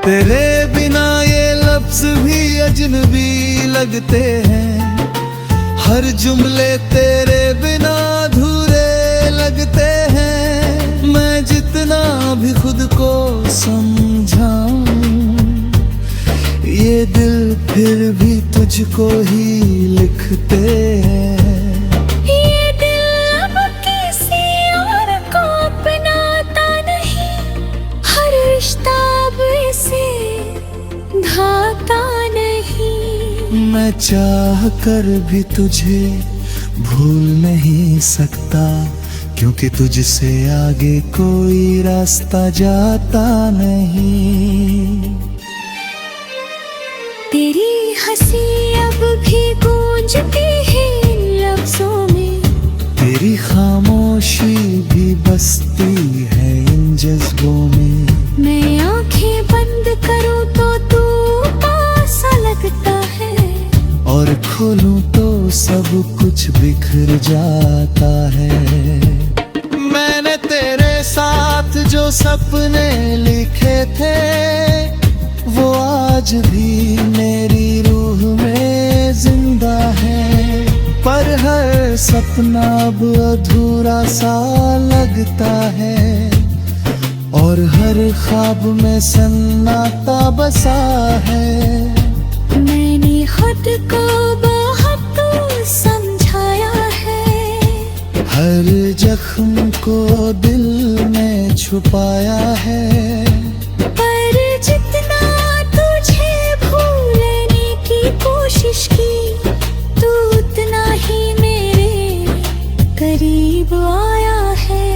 तेरे बिना ये लफ्ज भी अजनबी लगते हैं, हर जुमले तेरे बिना अधूरे लगते हैं। मैं जितना भी खुद को समझाऊं, ये दिल फिर भी तुझको ही लिखते हैं। मैं चाह कर भी तुझे भूल नहीं सकता, क्योंकि तुझसे आगे कोई रास्ता जाता नहीं। तेरी हंसी अब भी गूंजती है इन लफ्जों में, तेरी खामोशी भी बसती है इन जज्बों में। मैं आंखें बंद करूं तो तू पास लगता है, और खोलूं तो सब कुछ बिखर जाता है। मैंने तेरे साथ जो सपने लिखे थे, वो आज भी मेरी रूह में जिंदा है। पर हर सपना अब अधूरा सा लगता है, और हर ख्वाब में सन्नाटा बसा है। मैंने खुद को बहुत समझाया है, हर जख्म को दिल में छुपाया है। पर जितना तुझे भूलने की कोशिश की, तू उतना ही मेरे करीब आया है।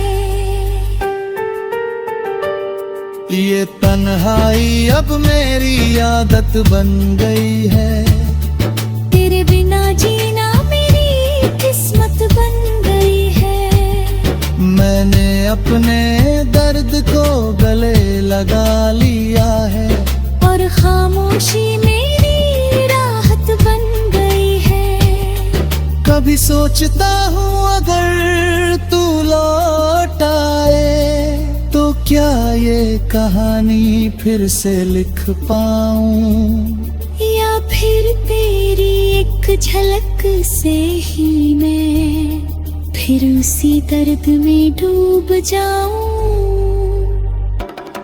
ये तन्हाई अब मेरी आदत बन गई है, तेरे बिना जीना मेरी किस्मत बन गई है। मैंने अपने दर्द को गले लगा लिया है, और खामोशी मेरी राहत बन गई है। कभी सोचता हूँ अगर तू लौट आए, तो क्या ये कहानी फिर से लिख पाऊं, या फिर तेरी एक झलक से ही मैं फिर उसी दर्द में डूब जाऊं।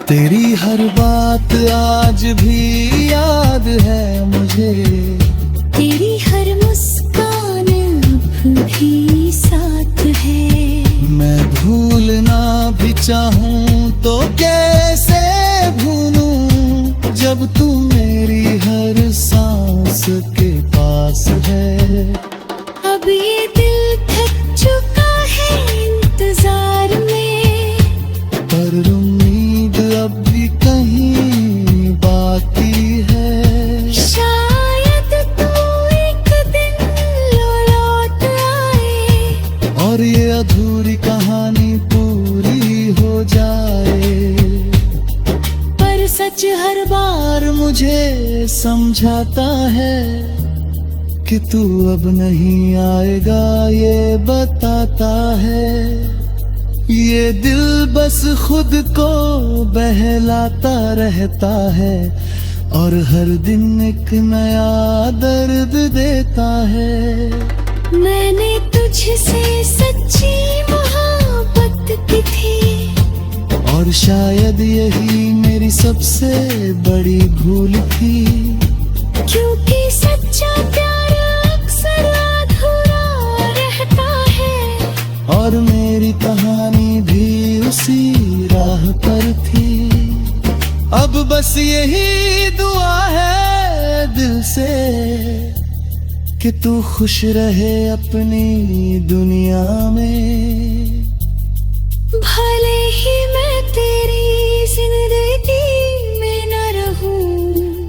तेरी हर बात आज भी याद है मुझे, तेरी हर मुस्कान अब भी साथ है। मैं भूलना भी चाहूं तो कैसे भूलूं, जब तू मेरी हर सांस के पास है। अब ये दिल थक चुका है इंतजार में, पर उम्मीद अब भी कहीं बाकी है। शायद तू एक दिन लौट आए, और ये अधूरी कहानी पूरी हो जाए। पर सच हर बार मुझे समझाता है कि तू अब नहीं आएगा, ये बताता है। ये दिल बस खुद को बहलाता रहता है, और हर दिन एक नया दर्द देता है। मैंने तुझसे सच्ची मोहब्बत की थी, और शायद यही मेरी सबसे बड़ी भूल थी, क्योंकि सच्चा प्यार अक्सर अधूरा रहता है। और मेरी कहानी भी उसी राह पर थी। अब बस यही दुआ है दिल से कि तू खुश रहे अपनी दुनिया में। भले ही मैं तेरी जिंदगी में न रहूं,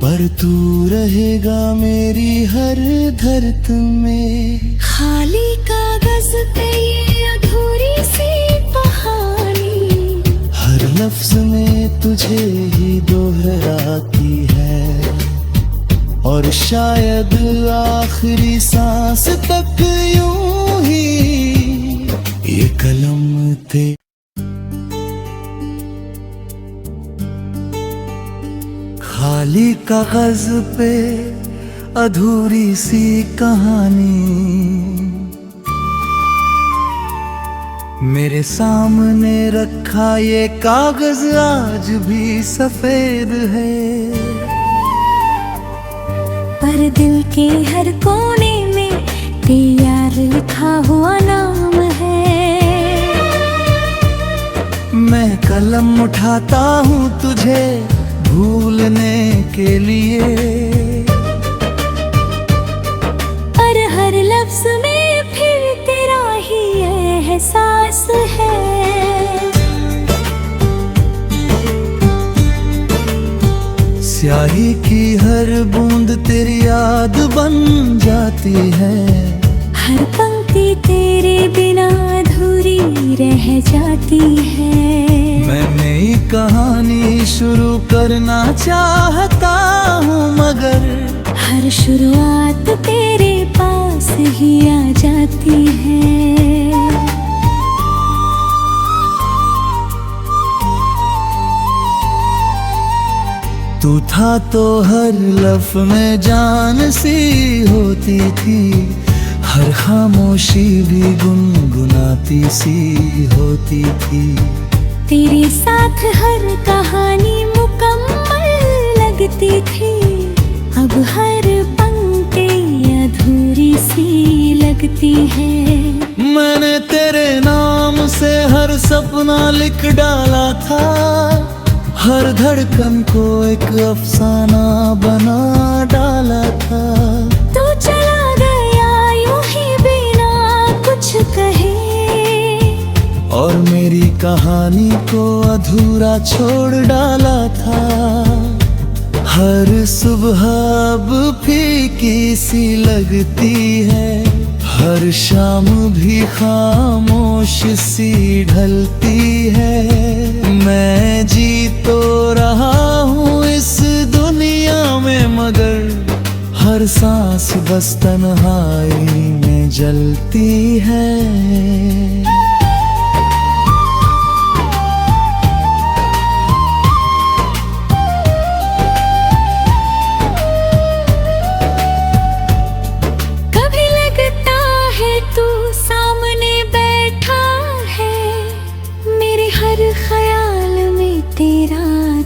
पर तू रहेगा मेरी हर धरत में। खाली कागज पे ये अधूरी सी कहानी, हर लफ्ज में तुझे ही दोहराती है, और शायद आखिरी सांस तक यूं ही ये कलम थे। खाली कागज पे अधूरी सी कहानी, मेरे सामने रखा ये कागज आज भी सफेद है। पर दिल के हर कोने में तैयार लिखा हुआ नाम है। मैं कलम उठाता हूँ तुझे भूलने के लिए, पर हर लफ्ज में फिर तेरा ही एहसास है। स्याही की हर बूंद तेरी याद बन जाती है। हर पंक्ति तेरे बिना अधूरी रह जाती है। मैं नई कहानी शुरू करना चाहता हूँ, मगर हर शुरुआत तेरे पास ही आ जाती है। तू था तो हर लफ्ज़ में जान सी होती थी, हर खामोशी भी गुनगुनाती सी होती थी। तेरे साथ हर कहानी मुकम्मल लगती थी, अब हर पंक्ति अधूरी सी लगती है। मैंने तेरे नाम से हर सपना लिख डाला था, हर धड़कन को एक अफसाना बना डाला था। तू चला गया यूं ही बिना कुछ कहे, और मेरी कहानी को अधूरा छोड़ डाला था। हर सुबह अब फीकी सी लगती है, हर शाम भी खामोश सी ढलती है। मैं जी तो रहा हूँ इस दुनिया में, मगर हर सांस बस तन्हाई में जलती है।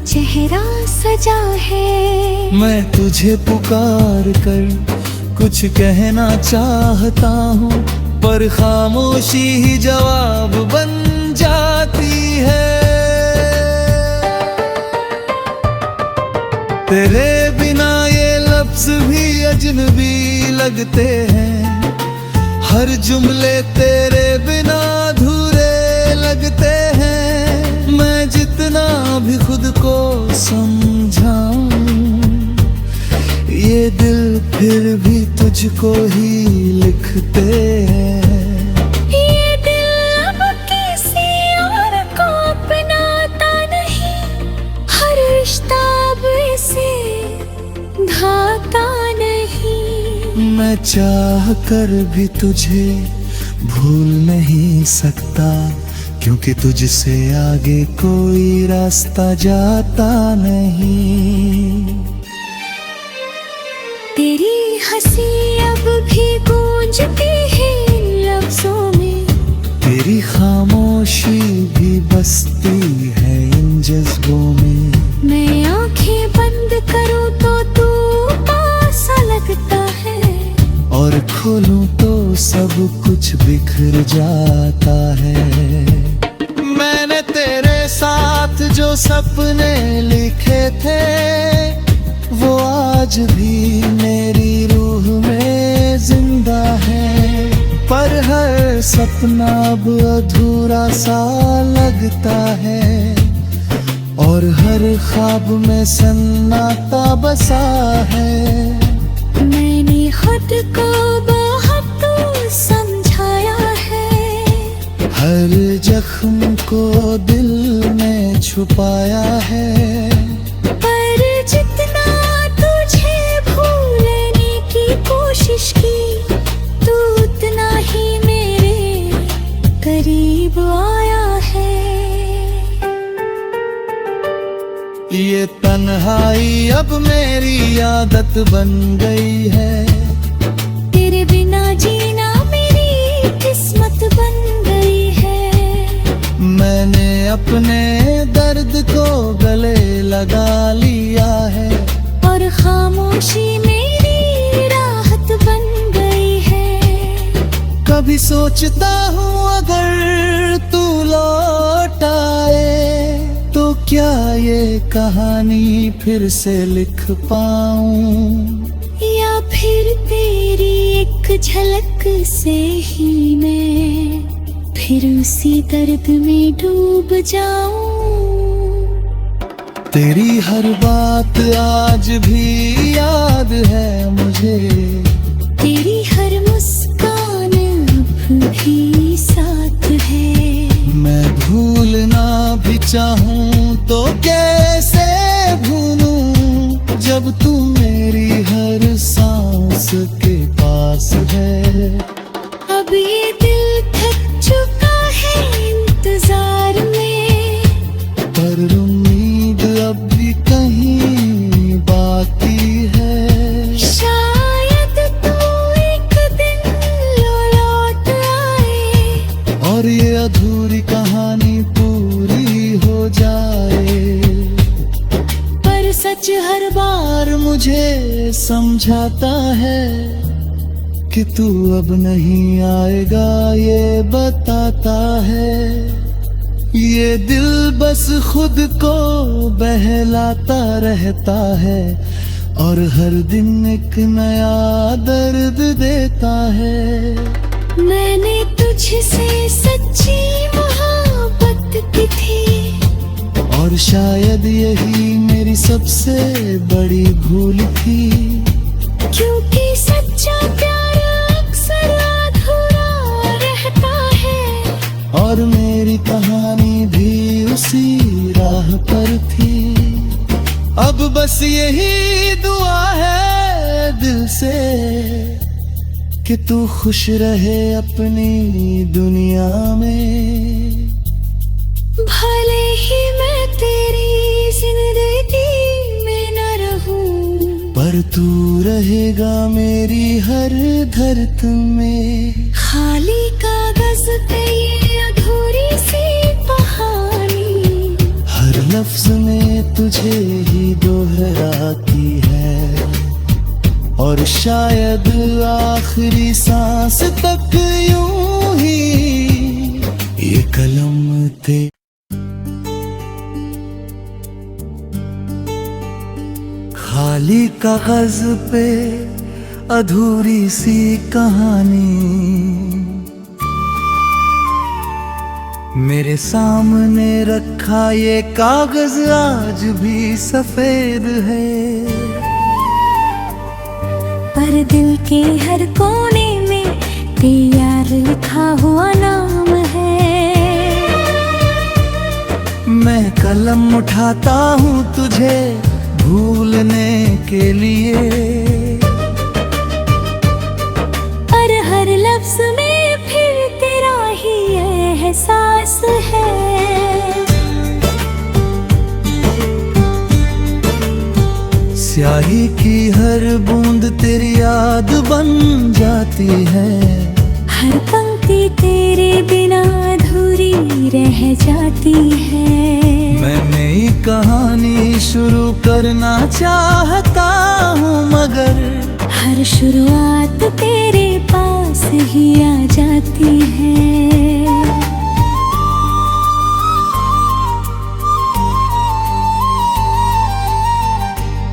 चेहरा सजा है। मैं तुझे पुकार कर कुछ कहना चाहता हूँ, पर खामोशी ही जवाब बन जाती है। तेरे बिना ये लफ्ज़ भी अजनबी लगते हैं, हर जुमले तेरे बिना अधूरे लगते हैं। मैं जितना भी खुद को समझाऊं, ये दिल फिर भी तुझको ही लिखते हैं। ये दिल अब किसी और को अपनाता नहीं, हर रिश्ता अब इसे भाता नहीं। मैं चाह कर भी तुझे भूल नहीं सकता, क्योंकि तुझसे आगे कोई रास्ता जाता नहीं। तेरी हंसी अब भी गूंजती है इन लफ्जों में, तेरी खामोशी भी बसती है इन जज्बों में। मैं आंखें बंद करूं तो तू पास लगता है, और खोलूं तो सब कुछ बिखर जाता है। मैंने तेरे साथ जो सपने लिखे थे, वो आज भी मेरी रूह में जिंदा है। पर हर सपना अब अधूरा सा लगता है, और हर ख्वाब में सन्नाटा बसा है। मैंने खुद को बहुत समझाया है, हर जख्म को दिल में छुपाया है। पर जितना तुझे भूलने की कोशिश की, तू उतना ही मेरे करीब आया है। ये तन्हा तन्हाई अब मेरी आदत बन गई है। तेरे बिना जीना मेरी किस्मत बन गई है। मैंने अपने दर्द को गले लगा लिया है, और खामोशी मेरी राहत बन गई है। कभी सोचता हूँ अगर तू लौट आए तो क्या ये कहानी फिर से लिख पाऊं, या फिर तेरी एक झलक से ही मैं फिर उसी दर्द में डूब जाऊं। तेरी हर बात आज भी याद है मुझे, तेरी हर मुस्कान अब भी साथ है। मैं भूलना भी चाहूँ तो कैसे भूलूं जब तू मेरी हर सांस के पास है। अब ये दिल थक चुका है इंतजार में, पर उम्मीद अब भी कहीं बाकी है। शायद तू एक दिन लौट आए और ये अधूरी कहानी पूरी हो जाए। पर सच हर बार मुझे समझाता है कि तू अब नहीं आएगा, ये बताता है। ये दिल बस खुद को बहलाता रहता है और हर दिन एक नया दर्द देता है। मैंने तुझसे सच्ची मोहब्बत की थी, और शायद यही मेरी सबसे बड़ी भूल थी। क्योंकि सच्चा प्यार अक्सर अधूरा रहता है, और मेरी कहानी भी उसी राह पर थी। अब बस यही दुआ है दिल से कि तू खुश रहे अपनी दुनिया में। भले ही मैं तेरी जिंदगी में न रहूं, पर तू रहेगा मेरी हर धड़कन में। खाली कागज पे ये अधूरी सी कहानी, हर लफ्ज में तुझे ही दोहराती है, और शायद आखिरी सांस तक यूं ही ये कलम थे। खाली कागज पे अधूरी सी कहानी, मेरे सामने रखा ये कागज आज भी सफेद है। पर दिल के हर कोने में तैयार लिखा हुआ नाम है। मैं कलम उठाता हूँ तुझे भूलने के लिए, पर हर लफ्ज में फिर तेरा ही एहसास है। स्याही की हर बूंद तेरी याद बन जाती है। हर पंक्ति तेरे बिना अधूरी रह जाती है। मैं नई कहानी शुरू करना चाहता हूँ, मगर हर शुरुआत तेरे पास ही आ जाती है।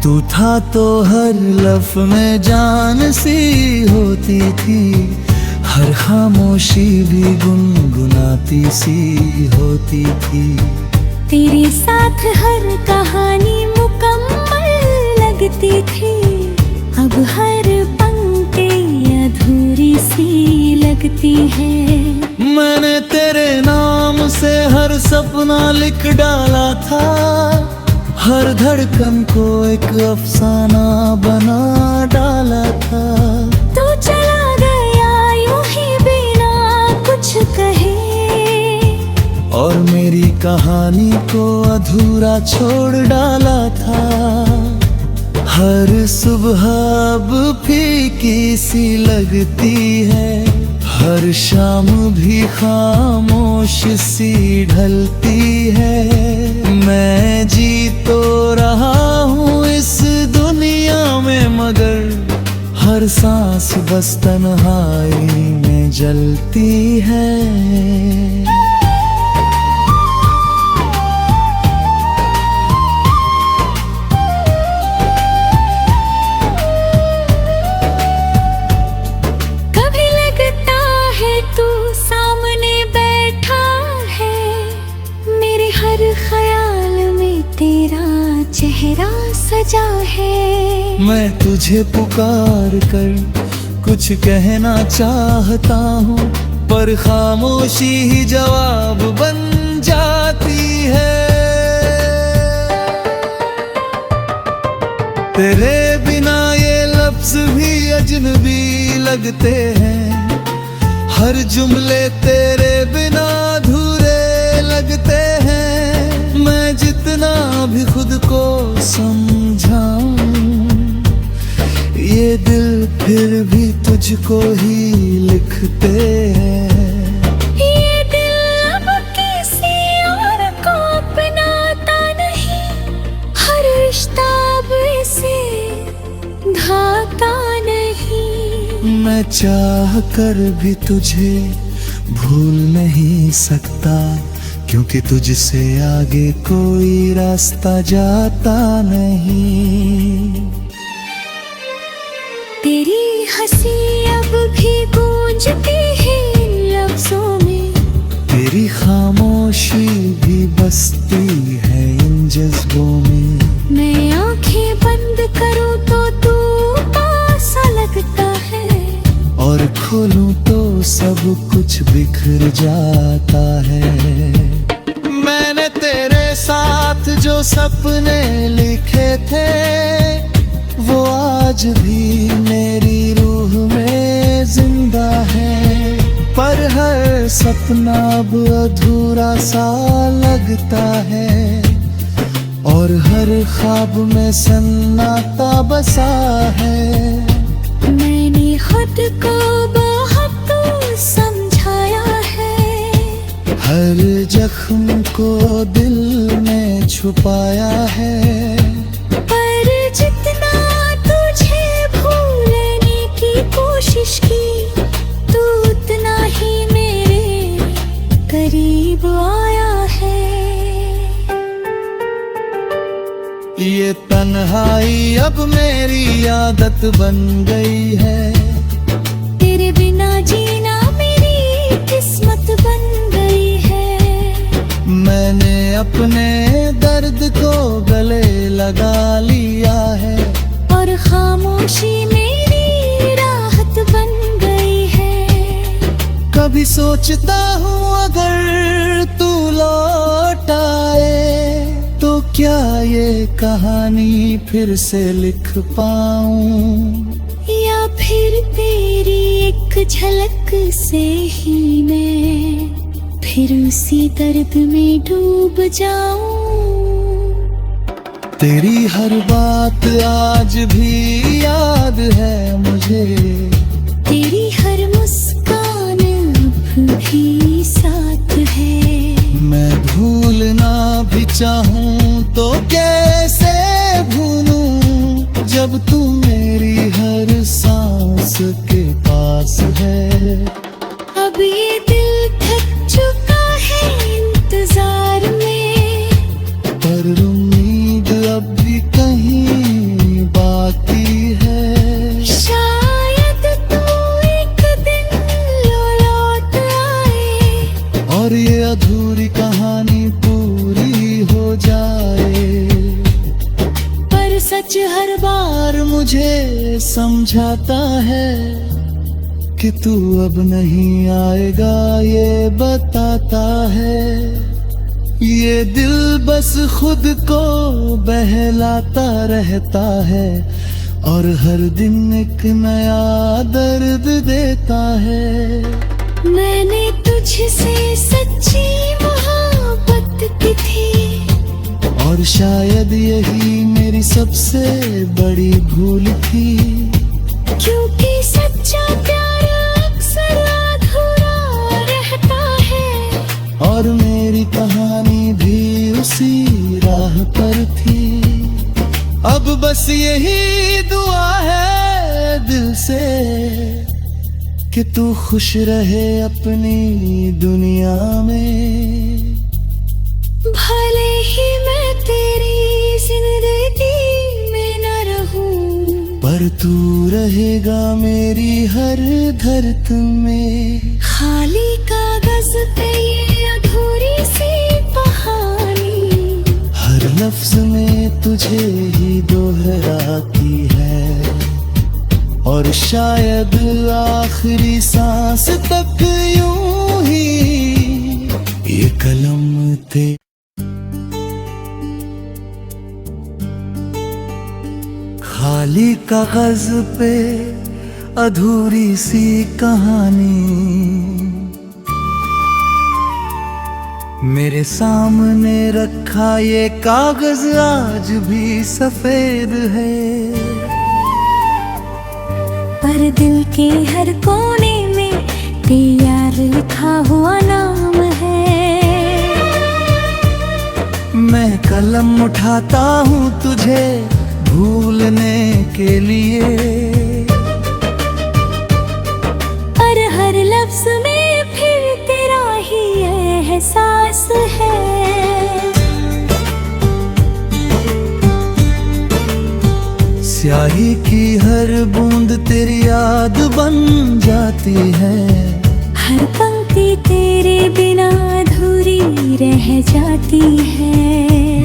तू था तो हर लफ्ज़ में जान सी होती थी, हर खामोशी भी गुनगुनाती सी होती थी। तेरे साथ हर कहानी मुकम्मल लगती थी, अब हर पंक्ति अधूरी सी लगती है। मैंने तेरे नाम से हर सपना लिख डाला था, हर धड़कन को एक अफसाना बना डाला था। तू चला गया यूं ही बिना कुछ कहे, और मेरी कहानी को अधूरा छोड़ डाला था। हर सुबह अब फीकी सी लगती है, हर शाम भी खामोश सी ढलती है। मैं जी तो रहा हूँ इस दुनिया में, मगर हर सांस बस तन्हाई में जलती है। चेहरा सजा है। मैं तुझे पुकार कर कुछ कहना चाहता हूँ, पर खामोशी ही जवाब बन जाती है। तेरे बिना ये लफ्ज भी अजनबी लगते हैं, हर जुमले तेरे बिना अधूरे लगते हैं। मैं जितना भी खुद को समझाऊं, ये दिल फिर भी तुझको ही लिखते हैं। ये दिल अब किसी और को अपनाता नहीं, हर रिश्ता अब इसे धाता नहीं। मैं चाह कर भी तुझे भूल नहीं सकता, क्योंकि तुझसे आगे कोई रास्ता जाता नहीं। तेरी हंसी अब भी गूंजती है इन लफ्जों में, तेरी खामोशी भी बसती है इन जज्बों में। मैं आंखें बंद करूं तो तू पास लगता है, और खोलूं तो सब कुछ बिखर जाता है। मैंने तेरे साथ जो सपने लिखे थे, वो आज भी मेरी रूह में जिंदा है। पर हर सपना अब अधूरा सा लगता है, और हर ख्वाब में सन्नाटा बसा है। मैंने खुद को बहुत समझाया है, हर जख्म को दिल में छुपाया है। पर जितना तुझे भूलने की कोशिश की, तू उतना ही मेरे करीब आया है। ये तन्हाई अब मेरी आदत बन गई है, तेरे बिना जीना मेरी किस्मत बन गई है। मैंने अपने दर्द को गले लगा लिया है, और खामोशी मेरी राहत बन गई है। कभी सोचता हूँ अगर तू लौट आए, तो क्या ये कहानी फिर से लिख पाऊं, या फिर तेरी एक झलक से ही मैं फिर उसी दर्द में डूब जाऊं। तेरी हर बात आज भी याद है मुझे, तेरी हर मुस्कान अब भी साथ है। मैं भूलना भी चाहूं तो कैसे भूलूं, जब तू मेरी हर सांस के पास है। अब ये दिल थक चुका है इंतजार में, पर उम्मीद अब भी कहीं बाकी है। शायद तू एक दिन लौट आए, और ये अधूरी कहानी पूरी हो जाए। पर सच हर बार मुझे समझाता है कि तू अब नहीं आएगा, ये बताता है। ये दिल बस खुद को बहलाता रहता है, और हर दिन एक नया दर्द देता है। मैंने तुझसे सच्ची मोहब्बत मोहब्बत की थी। और शायद यही मेरी सबसे बड़ी भूल थी। क्योंकि सच्चा प्यार अक्सर अधूरा रहता है। और मेरी कहानी भी उसी राह पर थी। अब बस यही दुआ है दिल से कि तू खुश रहे अपनी दुनिया में। भले ही मैं तेरी जिंदगी में न रहूं, पर तू रहेगा मेरी हर धड़कन में। खाली कागज पे ये अधूरी सी कहानी, हर लफ्ज में तुझे ही दोहराती है। और शायद आखिरी सांस तक यूं ही ये कलम थे। खाली कागज पे अधूरी सी कहानी, मेरे सामने रखा ये कागज आज भी सफेद है। पर दिल के हर कोने में तैयार लिखा हुआ नाम है। मैं कलम उठाता हूँ तुझे भूलने के लिए। पर हर लफ्ज में फिर तेरा ही एहसास है। स्याही की हर बूंद तेरी याद बन जाती है। हर पंक्ति तेरे बिना अधूरी रह जाती है।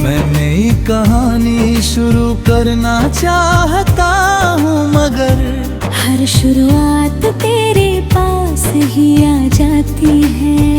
मैं नई कहानी शुरू करना चाहता हूँ, मगर हर शुरुआत तेरे पास ही आ जाती है।